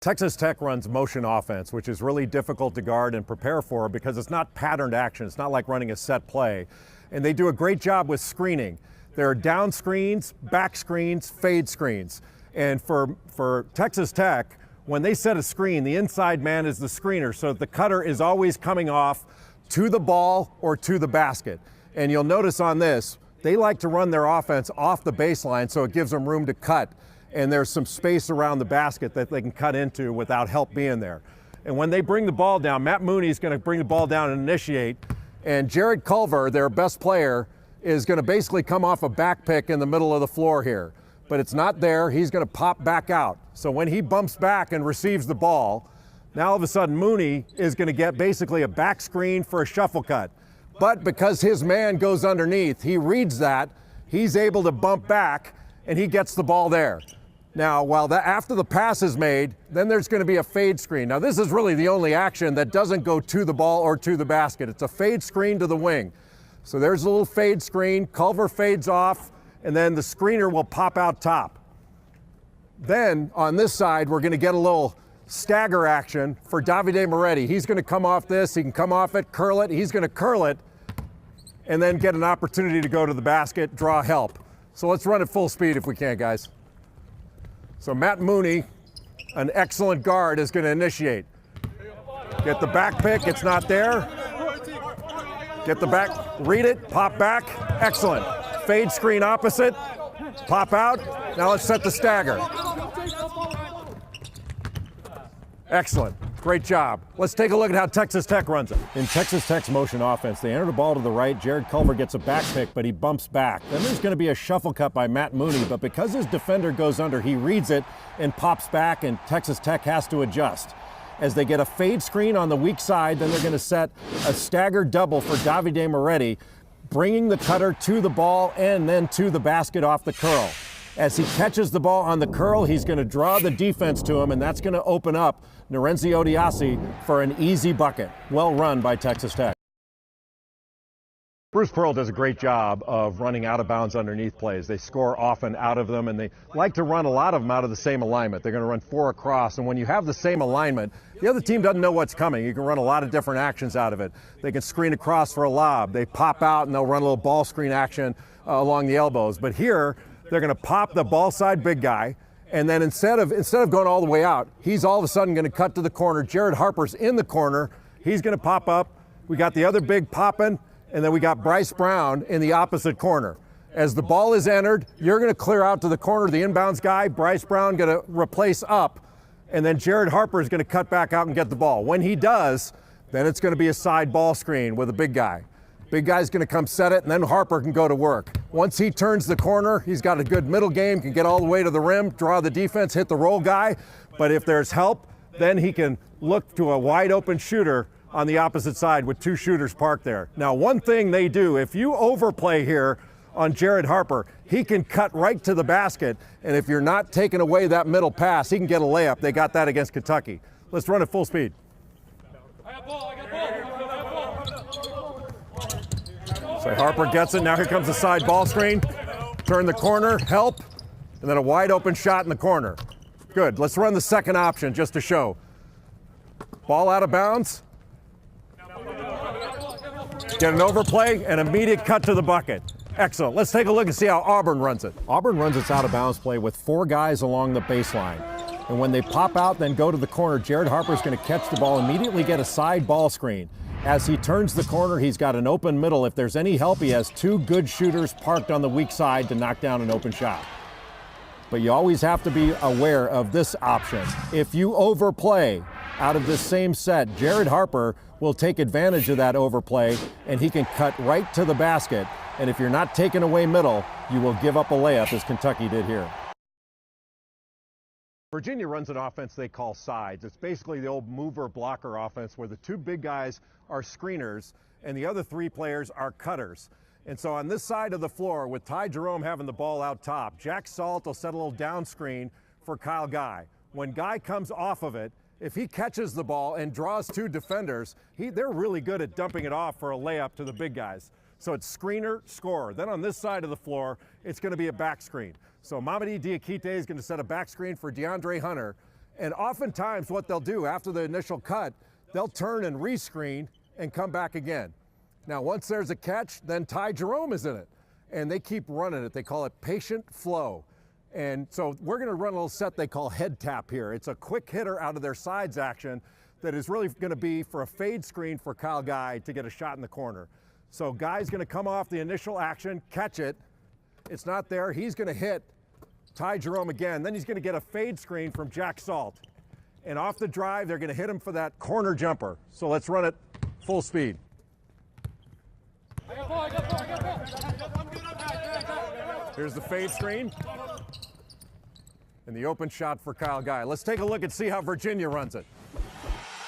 Texas Tech runs motion offense, which is really difficult to guard and prepare for because it's not patterned action. It's not like running a set play. And they do a great job with screening. There are down screens, back screens, fade screens. And for Texas Tech, when they set a screen, the inside man is the screener, so that the cutter is always coming off to the ball or to the basket. And you'll notice on this, they like to run their offense off the baseline so it gives them room to cut. And there's some space around the basket that they can cut into without help being there. And when they bring the ball down, Matt Mooney is going to bring the ball down and initiate. And Jared Culver, their best player, is going to basically come off a back pick in the middle of the floor here. But it's not there. He's going to pop back out. So when he bumps back and receives the ball, now all of a sudden Mooney is going to get basically a back screen for a shuffle cut. But because his man goes underneath, he reads that, he's able to bump back, and he gets the ball there. Now, after the pass is made, then there's going to be a fade screen. Now, this is really the only action that doesn't go to the ball or to the basket. It's a fade screen to the wing. So there's a little fade screen. Culver fades off, and then the screener will pop out top. Then, on this side, we're going to get a little stagger action for Davide Moretti. He's going to come off this. He can come off it, curl it. He's going to curl it, and then get an opportunity to go to the basket, draw help. So let's run at full speed if we can, guys. So Matt Mooney, an excellent guard, is going to initiate. Get the back pick, it's not there. Get the back, read it, pop back, excellent. Fade screen opposite, pop out. Now let's set the stagger. Excellent, great job. Let's take a look at how Texas Tech runs it. In Texas Tech's motion offense, they enter the ball to the right. Jared Culver gets a back pick, but he bumps back. Then there's going to be a shuffle cut by Matt Mooney, but because his defender goes under, he reads it and pops back, and Texas Tech has to adjust. As they get a fade screen on the weak side, then they're going to set a staggered double for Davide Moretti, bringing the cutter to the ball and then to the basket off the curl. As he catches the ball on the curl, he's going to draw the defense to him, and that's going to open up Norenzi Odiasi for an easy bucket. Well run by Texas Tech. Bruce Pearl does a great job of running out of bounds underneath plays. They score often out of them, and they like to run a lot of them out of the same alignment. They're going to run 4 across, and when you have the same alignment, the other team doesn't know what's coming. You can run a lot of different actions out of it. They can screen across for a lob. They pop out, and they'll run a little ball screen action along the elbows. But here, they're going to pop the ball side big guy, and then instead of going all the way out, he's all of a sudden going to cut to the corner. Jared Harper's in the corner. He's going to pop up. We got the other big popping, and then we got Bryce Brown in the opposite corner. As the ball is entered, you're going to clear out to the corner, the inbounds guy. Bryce Brown going to replace up, and then Jared Harper is going to cut back out and get the ball. When he does, then it's going to be a side ball screen with a big guy. Big guy's going to come set it, and then Harper can go to work. Once he turns the corner, he's got a good middle game, can get all the way to the rim, draw the defense, hit the roll guy. But if there's help, then he can look to a wide open shooter on the opposite side with 2 shooters parked there. Now, one thing they do, if you overplay here on Jared Harper, he can cut right to the basket, and if you're not taking away that middle pass, he can get a layup. They got that against Kentucky. Let's run at full speed. So Harper gets it. Now here comes the side ball screen. Turn the corner, help, and then a wide open shot in the corner. Good. Let's run the second option just to show. Ball out of bounds. Get an overplay and immediate cut to the bucket. Excellent. Let's take a look and see how Auburn runs it. Auburn runs its out of bounds play with 4 guys along the baseline. And when they pop out, then go to the corner, Jared Harper's going to catch the ball, immediately get a side ball screen. As he turns the corner, he's got an open middle. If there's any help, he has 2 good shooters parked on the weak side to knock down an open shot. But you always have to be aware of this option. If you overplay out of this same set, Jared Harper will take advantage of that overplay, and he can cut right to the basket. And if you're not taking away middle, you will give up a layup, as Kentucky did here. Virginia runs an offense they call sides. It's basically the old mover blocker offense where the 2 big guys are screeners and the other 3 players are cutters. And so on this side of the floor, with Ty Jerome having the ball out top, Jack Salt will set a little down screen for Kyle Guy. When Guy comes off of it, if he catches the ball and draws 2 defenders, they're really good at dumping it off for a layup to the big guys. So it's screener, scorer. Then on this side of the floor, it's going to be a back screen. So Mamadi Diakite is going to set a back screen for DeAndre Hunter. And oftentimes what they'll do after the initial cut, they'll turn and rescreen and come back again. Now, once there's a catch, then Ty Jerome is in it. And they keep running it. They call it patient flow. And so we're going to run a little set they call head tap here. It's a quick hitter out of their sides action that is really going to be for a fade screen for Kyle Guy to get a shot in the corner. So Guy's going to come off the initial action, catch it. It's not there. He's going to hit Ty Jerome again. Then he's going to get a fade screen from Jack Salt. And off the drive, they're going to hit him for that corner jumper. So let's run it full speed. Here's the fade screen. And the open shot for Kyle Guy. Let's take a look and see how Virginia runs it.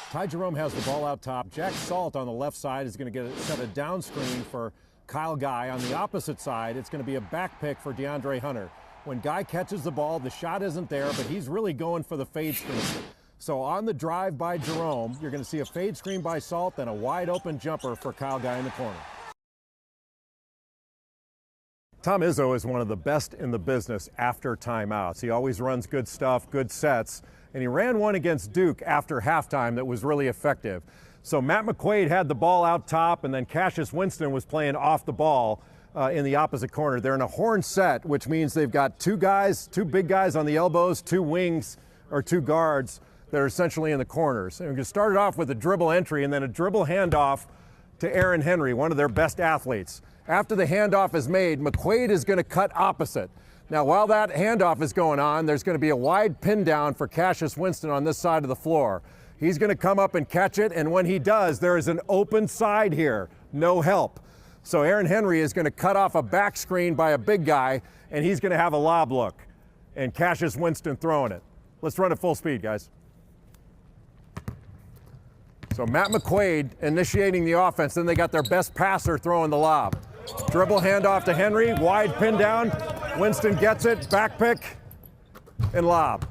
Ty Jerome has the ball out top. Jack Salt on the left side is going to get a set of down screen for Kyle Guy. On the opposite side, it's going to be a back pick for DeAndre Hunter. When Guy catches the ball, the shot isn't there, but he's really going for the fade screen. So on the drive by Jerome, you're going to see a fade screen by Salt and a wide open jumper for Kyle Guy in the corner. Tom Izzo is one of the best in the business after timeouts. He always runs good stuff, good sets, and he ran one against Duke after halftime that was really effective. So Matt McQuaid had the ball out top, and then Cassius Winston was playing off the ball in the opposite corner. They're in a horn set, which means they've got two big guys on the elbows, two wings or two guards that are essentially in the corners. And we're going to start it off with a dribble entry and then a dribble handoff to Aaron Henry, one of their best athletes. After the handoff is made, McQuaid is going to cut opposite. Now, while that handoff is going on, there's going to be a wide pin down for Cassius Winston on this side of the floor. He's going to come up and catch it, and when he does, there is an open side here, no help. So Aaron Henry is going to cut off a back screen by a big guy, and he's going to have a lob look. And Cassius Winston throwing it. Let's run it full speed, guys. So Matt McQuaid initiating the offense, then they got their best passer throwing the lob. Dribble handoff to Henry, wide pin down. Winston gets it, back pick, and lob.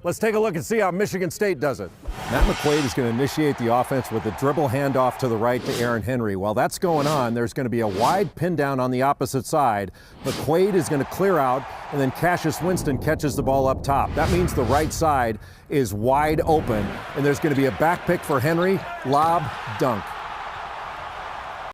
Let's take a look and see how Michigan State does it. Matt McQuaid is going to initiate the offense with a dribble handoff to the right to Aaron Henry. While that's going on, there's going to be a wide pin down on the opposite side. McQuaid is going to clear out, and then Cassius Winston catches the ball up top. That means the right side is wide open, and there's going to be a back pick for Henry, lob, dunk.